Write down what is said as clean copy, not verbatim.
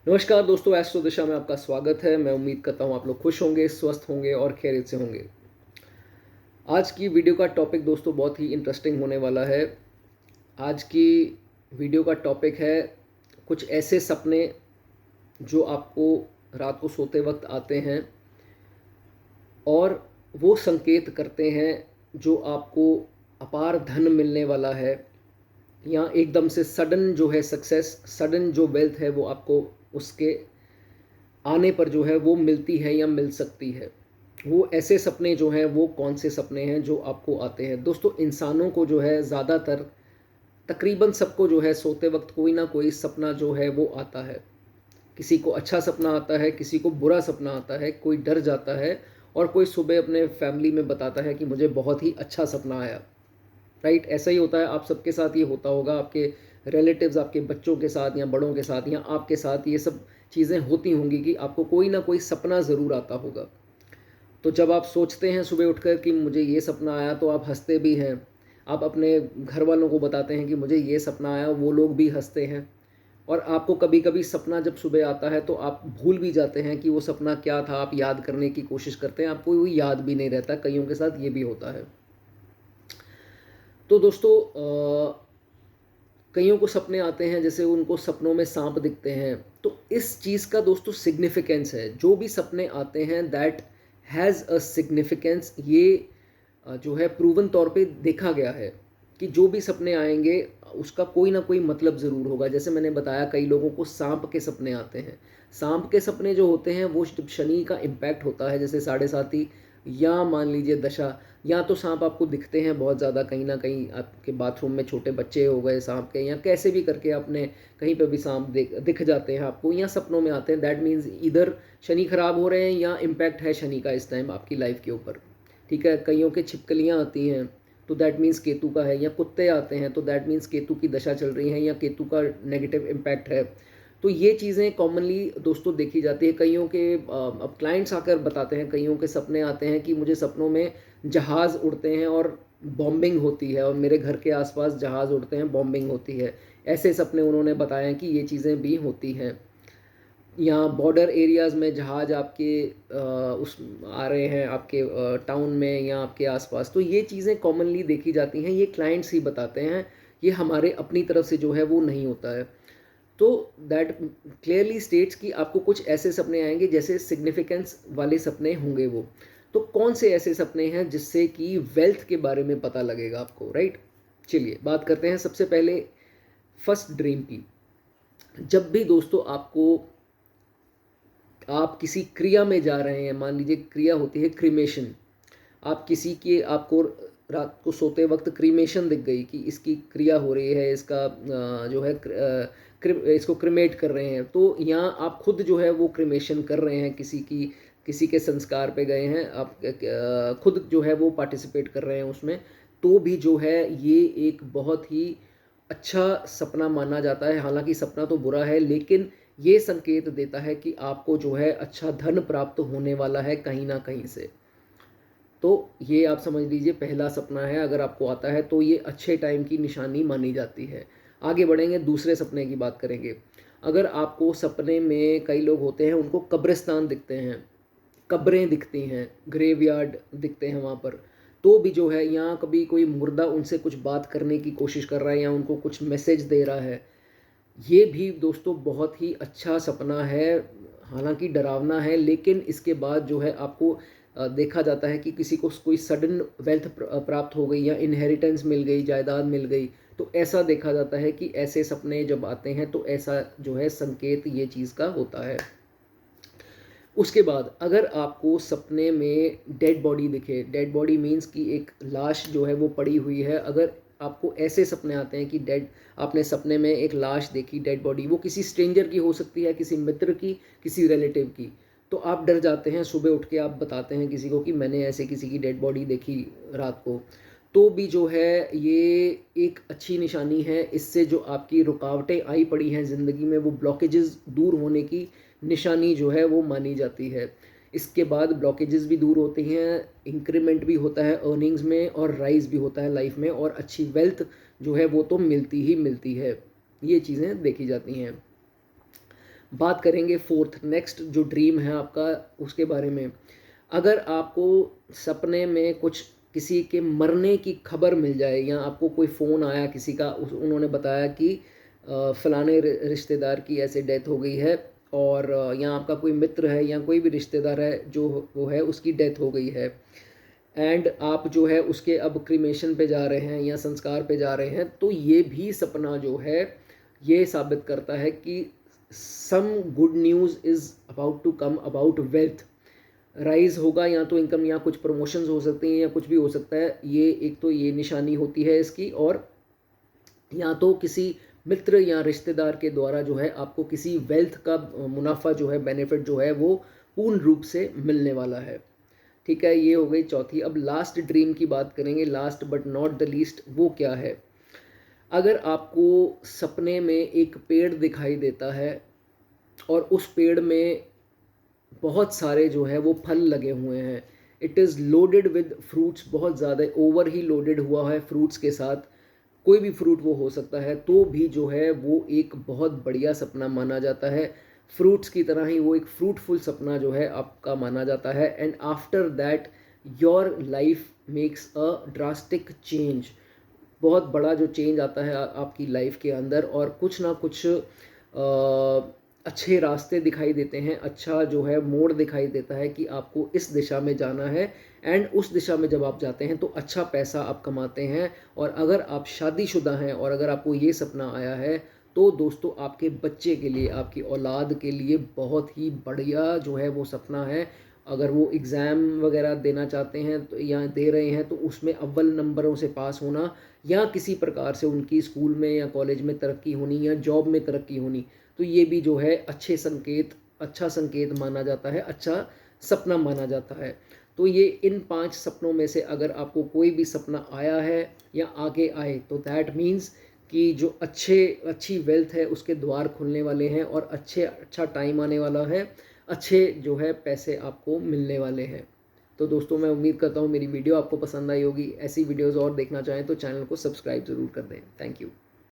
नमस्कार दोस्तों, एस्ट्रो दिशा में आपका स्वागत है। मैं उम्मीद करता हूँ आप लोग खुश होंगे, स्वस्थ होंगे और खैरियत से होंगे। आज की वीडियो का टॉपिक दोस्तों बहुत ही इंटरेस्टिंग होने वाला है। आज की वीडियो का टॉपिक है कुछ ऐसे सपने जो आपको रात को सोते वक्त आते हैं और वो संकेत करते हैं जो आपको अपार धन मिलने वाला है या एकदम से सडन जो है सक्सेस, सडन जो वेल्थ है वो आपको उसके आने पर जो है वो मिलती है या मिल सकती है। वो ऐसे सपने जो हैं वो कौन से सपने हैं जो आपको आते हैं दोस्तों? इंसानों को जो है ज़्यादातर तकरीबन सबको जो है सोते वक्त कोई ना कोई सपना जो है वो आता है। किसी को अच्छा सपना आता है, किसी को बुरा सपना आता है, कोई डर जाता है और कोई सुबह अपने फैमिली में बताता है कि मुझे बहुत ही अच्छा सपना आया। राइट, ऐसा ही होता है। आप सबके साथ ये होता होगा, आपके रिलेटिव्स, आपके बच्चों के साथ या बड़ों के साथ या आपके साथ ये सब चीज़ें होती होंगी कि आपको कोई ना कोई सपना ज़रूर आता होगा। तो जब आप सोचते हैं सुबह उठकर कि मुझे ये सपना आया, तो आप हंसते भी हैं। आप अपने घर वालों को बताते हैं कि मुझे ये सपना आया, वो लोग भी हंसते हैं। और आपको कभी कभी सपना जब सुबह आता है तो आप भूल भी जाते हैं कि वो सपना क्या था। आप याद करने की कोशिश करते हैं, आपको वो याद भी नहीं रहता। कईयों के साथ ये भी होता है। तो दोस्तों कईयों को सपने आते हैं जैसे उनको सपनों में सांप दिखते हैं। तो इस चीज़ का दोस्तों सिग्निफिकेंस है। जो भी सपने आते हैं दैट हैज़ अ सिग्निफिकेंस। ये जो है प्रूवन तौर पे देखा गया है कि जो भी सपने आएंगे उसका कोई ना कोई मतलब ज़रूर होगा। जैसे मैंने बताया, कई लोगों को सांप के सपने आते हैं। सांप के सपने जो होते हैं वो शनि का इम्पैक्ट होता है, जैसे साढ़े साती या मान लीजिए दशा। या तो सांप आपको दिखते हैं बहुत ज़्यादा, कहीं ना कहीं आपके बाथरूम में छोटे बच्चे हो गए सांप के, या कैसे भी करके आपने कहीं पे भी सांप दिख जाते हैं आपको या सपनों में आते हैं। दैट मीन्स इधर शनि खराब हो रहे हैं या इम्पैक्ट है शनि का इस टाइम आपकी लाइफ के ऊपर। ठीक है, कईयों के छिपकलियाँ आती हैं तो दैट मीन्स केतु का है, या कुत्ते आते हैं तो दैट मीन्स केतु की दशा चल रही है या केतु का नेगेटिव इम्पैक्ट है। तो ये चीज़ें कॉमनली दोस्तों देखी जाती है। कईयों के अब क्लाइंट्स आकर बताते हैं, कईयों के सपने आते हैं कि मुझे सपनों में जहाज़ उड़ते हैं और बॉम्बिंग होती है और मेरे घर के आसपास जहाज़ उड़ते हैं, बॉम्बिंग होती है। ऐसे सपने उन्होंने बताए हैं कि ये चीज़ें भी होती हैं। यहाँ बॉर्डर एरियाज़ में जहाज़ आपके उस आ रहे हैं आपके टाउन में या आपके आसपास। तो ये चीज़ें कॉमनली देखी जाती हैं। ये क्लाइंट्स ही बताते हैं, ये हमारे अपनी तरफ से जो है वो नहीं होता है। तो दैट क्लियरली स्टेट्स कि आपको कुछ ऐसे सपने आएंगे जैसे सिग्निफिकेंस वाले सपने होंगे वो। तो कौन से ऐसे सपने हैं जिससे कि वेल्थ के बारे में पता लगेगा आपको? राइट, चलिए बात करते हैं सबसे पहले फर्स्ट ड्रीम की। जब भी दोस्तों आपको, आप किसी क्रिया में जा रहे हैं, मान लीजिए क्रिया होती है क्रीमेशन। आप किसी के, आपको रात को सोते वक्त क्रीमेशन दिख गई कि इसकी क्रिया हो रही है, इसका जो है इसको क्रिमेट कर रहे हैं, तो यहाँ आप खुद जो है वो क्रिमेशन कर रहे हैं, किसी के संस्कार पे गए हैं आप, खुद जो है वो पार्टिसिपेट कर रहे हैं उसमें। तो भी जो है ये एक बहुत ही अच्छा सपना माना जाता है। हालांकि सपना तो बुरा है, लेकिन ये संकेत देता है कि आपको जो है अच्छा धन प्राप्त होने वाला है कहीं ना कहीं से। तो ये आप समझ लीजिए पहला सपना है, अगर आपको आता है तो ये अच्छे टाइम की निशानी मानी जाती है। आगे बढ़ेंगे, दूसरे सपने की बात करेंगे। अगर आपको सपने में, कई लोग होते हैं उनको कब्रिस्तान दिखते हैं, कब्रें दिखती हैं, ग्रेवयार्ड दिखते हैं वहाँ पर। तो भी जो है, यहाँ कभी कोई मुर्दा उनसे कुछ बात करने की कोशिश कर रहा है या उनको कुछ मैसेज दे रहा है, ये भी दोस्तों बहुत ही अच्छा सपना है। हालांकि डरावना है, लेकिन इसके बाद जो है आपको देखा जाता है कि किसी को कोई सडन वेल्थ प्राप्त हो गई या इनहेरिटेंस मिल गई, जायदाद मिल गई। तो ऐसा देखा जाता है कि ऐसे सपने जब आते हैं तो ऐसा जो है संकेत ये चीज़ का होता है। उसके बाद अगर आपको सपने में डेड बॉडी दिखे, डेड बॉडी मीन्स कि एक लाश जो है वो पड़ी हुई है। अगर आपको ऐसे सपने आते हैं कि डेड, आपने सपने में एक लाश देखी, डेड बॉडी, वो किसी स्ट्रेंजर की हो सकती है, किसी मित्र की, किसी रिलेटिव की, तो आप डर जाते हैं। सुबह उठ के आप बताते हैं किसी को कि मैंने ऐसे किसी की डेड बॉडी देखी रात को। तो भी जो है ये एक अच्छी निशानी है। इससे जो आपकी रुकावटें आई पड़ी हैं ज़िंदगी में, वो ब्लॉकेजेस दूर होने की निशानी जो है वो मानी जाती है। इसके बाद ब्लॉकेजेस भी दूर होती हैं, इंक्रीमेंट भी होता है अर्निंग्स में और राइज़ भी होता है लाइफ में, और अच्छी वेल्थ जो है वो तो मिलती ही मिलती है। ये चीज़ें देखी जाती हैं। बात करेंगे फोर्थ नेक्स्ट जो ड्रीम है आपका उसके बारे में। अगर आपको सपने में कुछ किसी के मरने की खबर मिल जाए या आपको कोई फ़ोन आया किसी का, उन्होंने बताया कि फलाने रिश्तेदार की ऐसे डेथ हो गई है, और या आपका कोई मित्र है या कोई भी रिश्तेदार है जो वो है उसकी डेथ हो गई है, एंड आप जो है उसके अब क्रीमेशन पे जा रहे हैं या संस्कार पे जा रहे हैं, तो ये भी सपना जो है ये साबित करता है कि some good news is about to come about wealth rise होगा, या तो इनकम या कुछ प्रमोशंस हो सकती हैं या कुछ भी हो सकता है। ये एक तो ये निशानी होती है इसकी, और या तो किसी मित्र या रिश्तेदार के द्वारा जो है आपको किसी वेल्थ का मुनाफा जो है बेनिफिट जो है वो पूर्ण रूप से मिलने वाला है। ठीक है, ये हो गई चौथी। अब लास्ट ड्रीम की बात करेंगे, last but not the least. वो क्या है? अगर आपको सपने में एक पेड़ दिखाई देता है और उस पेड़ में बहुत सारे जो है वो फल लगे हुए हैं, it is loaded with fruits, बहुत ज़्यादा ओवर ही लोडेड हुआ है फ्रूट्स के साथ, कोई भी फ्रूट वो हो सकता है, तो भी जो है वो एक बहुत बढ़िया सपना माना जाता है। फ्रूट्स की तरह ही वो एक फ्रूटफुल सपना जो है आपका माना जाता है। And after that your life makes a drastic change, बहुत बड़ा जो चेंज आता है आपकी लाइफ के अंदर, और कुछ ना कुछ अच्छे रास्ते दिखाई देते हैं, अच्छा जो है मोड़ दिखाई देता है कि आपको इस दिशा में जाना है, एंड उस दिशा में जब आप जाते हैं तो अच्छा पैसा आप कमाते हैं। और अगर आप शादीशुदा हैं और अगर आपको ये सपना आया है तो दोस्तों आपके बच्चे के लिए, आपकी औलाद के लिए बहुत ही बढ़िया जो है वो सपना है। अगर वो एग्ज़ाम वगैरह देना चाहते हैं तो या दे रहे हैं तो उसमें अव्वल नंबरों से पास होना, या किसी प्रकार से उनकी स्कूल में या कॉलेज में तरक्की होनी या जॉब में तरक्की होनी, तो ये भी जो है अच्छा संकेत माना जाता है, अच्छा सपना माना जाता है। तो ये इन 5 सपनों में से अगर आपको कोई भी सपना आया है या आगे आए तो दैट मीन्स कि जो अच्छी वेल्थ है उसके द्वार खुलने वाले हैं, और अच्छा टाइम आने वाला है, अच्छे जो है पैसे आपको मिलने वाले हैं। तो दोस्तों मैं उम्मीद करता हूँ मेरी वीडियो आपको पसंद आई होगी। ऐसी वीडियोज़ और देखना चाहें तो चैनल को सब्सक्राइब ज़रूर कर दें। Thank you.